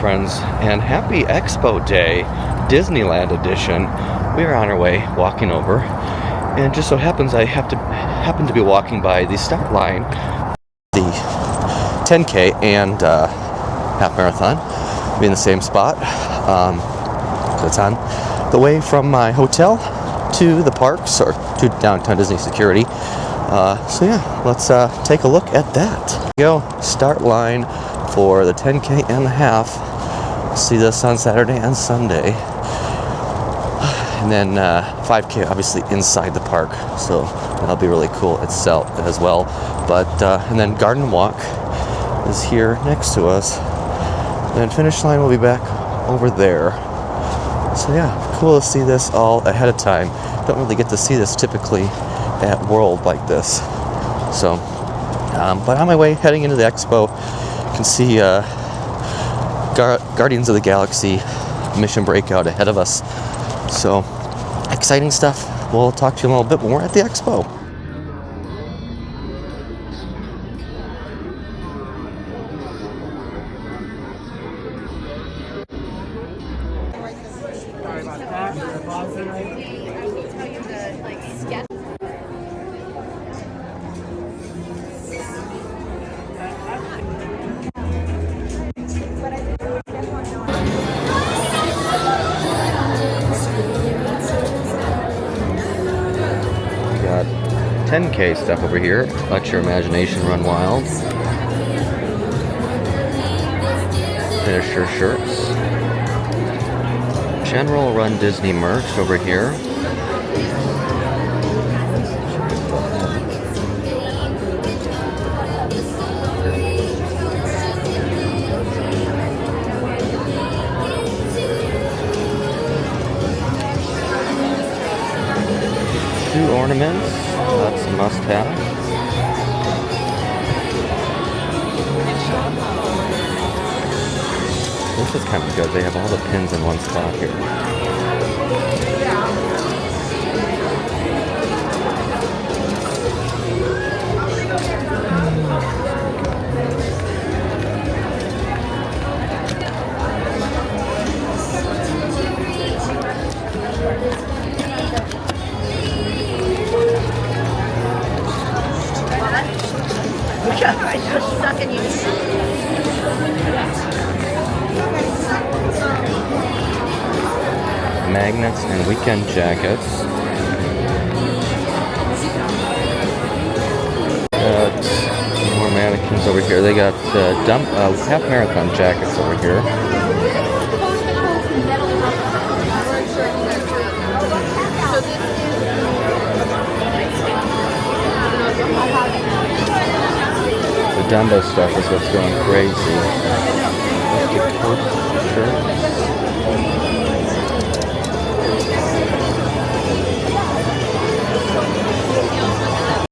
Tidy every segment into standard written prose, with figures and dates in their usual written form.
friends, and happy Expo Day, Disneyland edition. We are on our way walking over, and just so happens I happen to be walking by the start line, the 10K and half marathon, be in the same spot. So it's on the way from my hotel to the parks or to downtown Disney security. So yeah, let's take a look at that. Here we go, start line for the 10K and the half. See this on Saturday and Sunday. And then 5K obviously inside the park, so that'll be really cool itself as well. But and then Garden Walk is here next to us. And then finish line will be back over there. So yeah, cool to see this all ahead of time. Don't really get to see this typically at World like this. So, but on my way heading into the Expo, you can see Guardians of the Galaxy mission breakout ahead of us. So, exciting stuff. We'll talk to you a little bit more at the Expo. We got 10K stuff over here. Let your imagination run wild. Finisher shirts. General Run Disney merch over here. Two ornaments, that's a must-have. This is kind of good. They have all the pins in one spot here. Magnets and weekend jackets. Got more mannequins over here. They got half marathon jackets over here. The Dumbo stuff is what's going crazy.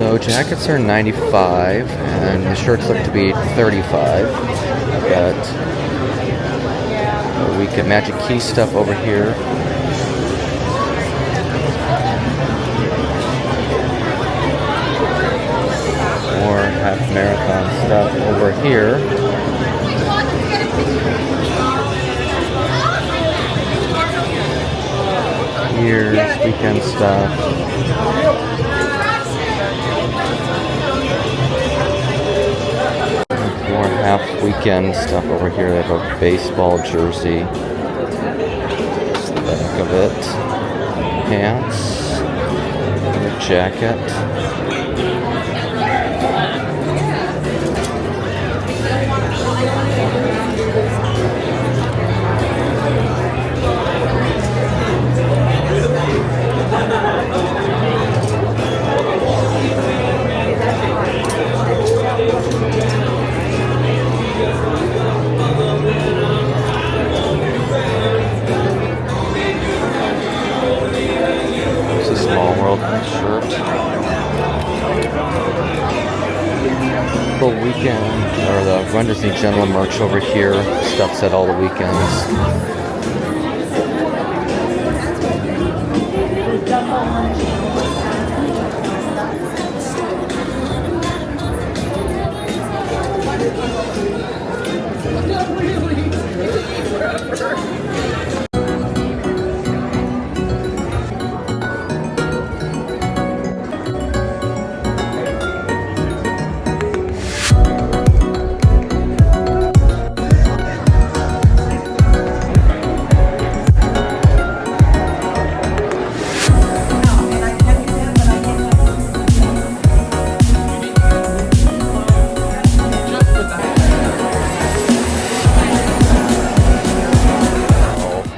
So jackets are $95 and the shirts look to be $35. Got weekend Magic Key stuff over here. More half marathon stuff over here. Here's weekend stuff. More half weekend stuff over here. They have a baseball jersey. That's the back of it. Pants. A jacket. There's a Small World shirt. Full weekend, or the Run Disney General merch over here. Stuff's at all the weekends.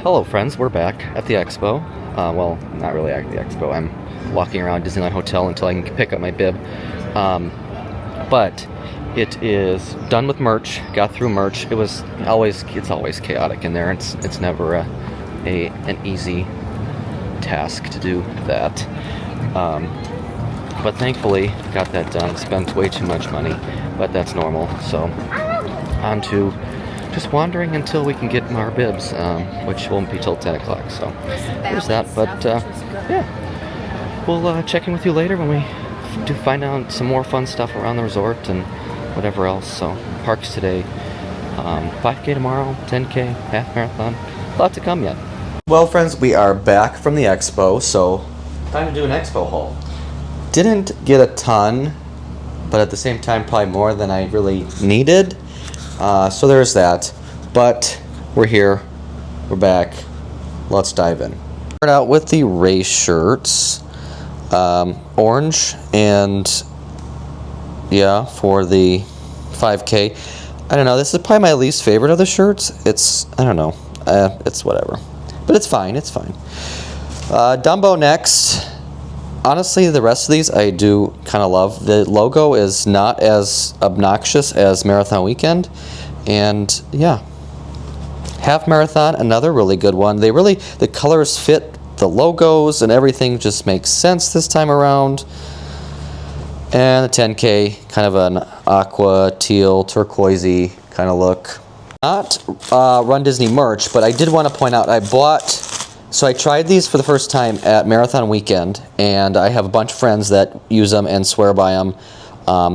Hello friends, we're back at the Expo. Well, not really at the Expo. I'm walking around Disneyland Hotel until I can pick up my bib. But it is done with merch, got through merch. It's always chaotic in there. It's never an easy task to do that. But thankfully got that done. Spent way too much money, but that's normal. So on to just wandering until we can get our bibs, which won't be till 10 o'clock. So there's that. But yeah, we'll check in with you later when we do find out some more fun stuff around the resort and whatever else. So parks today, 5K tomorrow, 10K, half marathon, a lot to come yet. Well friends, we are back from the Expo, so time to do an Expo haul. Didn't get a ton, but at the same time probably more than I really needed. So there's that. But we're here, we're back, let's dive in. Start out with the race shirts, orange and yeah, for the 5K. I don't know, this is probably my least favorite of the shirts. I don't know, it's whatever. But it's fine, it's fine. Dumbo next. Honestly, the rest of these I do kind of love. The logo is not as obnoxious as Marathon Weekend. And yeah, Half Marathon, another really good one. The colors fit the logos and everything just makes sense this time around. And the 10K, kind of an aqua, teal, turquoisey kind of look. Not Run Disney merch, but I did want to point out so I tried these for the first time at Marathon Weekend, and I have a bunch of friends that use them and swear by them.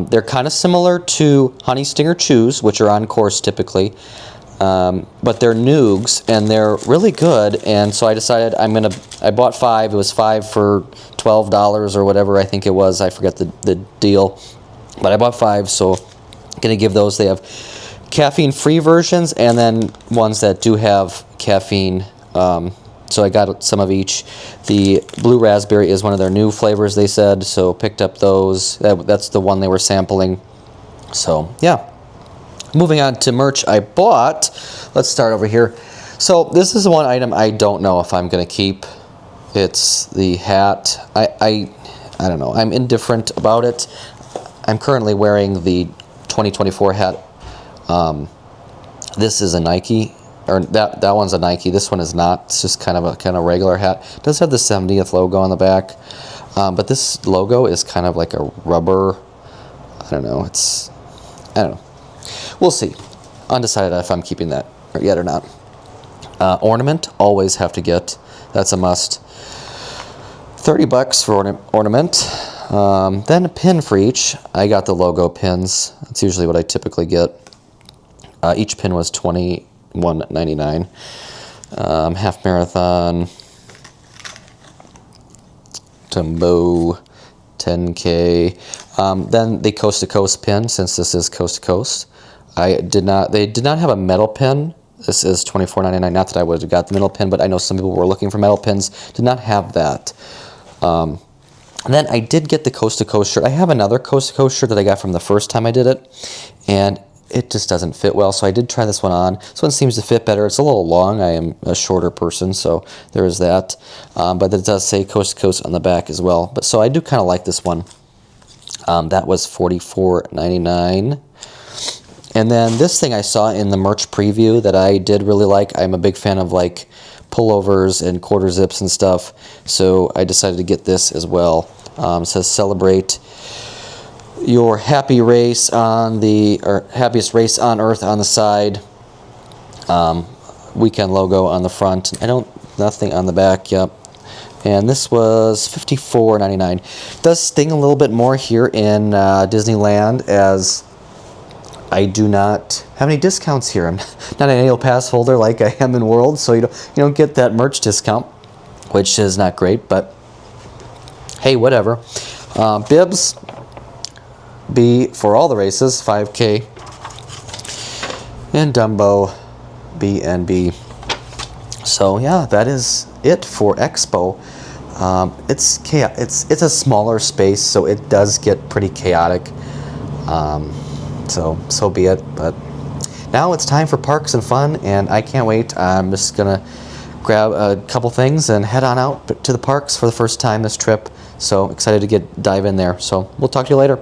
They're kind of similar to Honey Stinger Chews, which are on course typically, but they're Noogs, and they're really good, and so I decided I bought 5. It was 5 for $12 or whatever I think it was. I forget the deal, but I bought 5, so I'm going to give those. They have caffeine-free versions, and then ones that do have caffeine. So I got some of each. The blue raspberry is one of their new flavors, they said, so picked up those. That's the one they were sampling. So yeah. Moving on to merch I bought. Let's start over here. So this is one item I don't know if I'm going to keep. It's the hat. I don't know. I'm indifferent about it. I'm currently wearing the 2024 hat. This is a Nike. Or that one's a Nike. This one is not. It's just kind of a regular hat. It does have the 70th logo on the back, but this logo is kind of like a rubber. I don't know. I don't know. We'll see. Undecided if I'm keeping that yet or not. Ornament, always have to get. That's a must. $30 for ornament. Then a pin for each. I got the logo pins. That's usually what I typically get. Each pin was $21.99. Half marathon, Dumbo, 10K. Then the coast to coast pin, since this is coast to coast. They did not have a metal pin. This is $24.99. Not that I would have got the metal pin, but I know some people were looking for metal pins. Did not have that. And then I did get the coast to coast shirt. I have another coast to coast shirt that I got from the first time I did it, and it just doesn't fit well, so I did try this one on. This one seems to fit better. It's a little long. I am a shorter person, so there is that. But it does say coast to coast on the back as well. So I do kind of like this one. That was $44.99. And then this thing I saw in the merch preview that I did really like. I'm a big fan of like pullovers and quarter zips and stuff, so I decided to get this as well. It says celebrate your happy race happiest race on earth on the side. Weekend logo on the front. Nothing on the back. Yep. And this was $54.99. Does sting a little bit more here in Disneyland, as I do not have any discounts here. I'm not an annual pass holder like I am in World, so you don't get that merch discount, which is not great. But hey, whatever. Bibs. B for all the races, 5K, and Dumbo, B and B. So yeah, that is it for Expo. It's a smaller space, so it does get pretty chaotic. So be it. But now it's time for parks and fun, and I can't wait. I'm just gonna grab a couple things and head on out to the parks for the first time this trip. So excited to dive in there. So we'll talk to you later.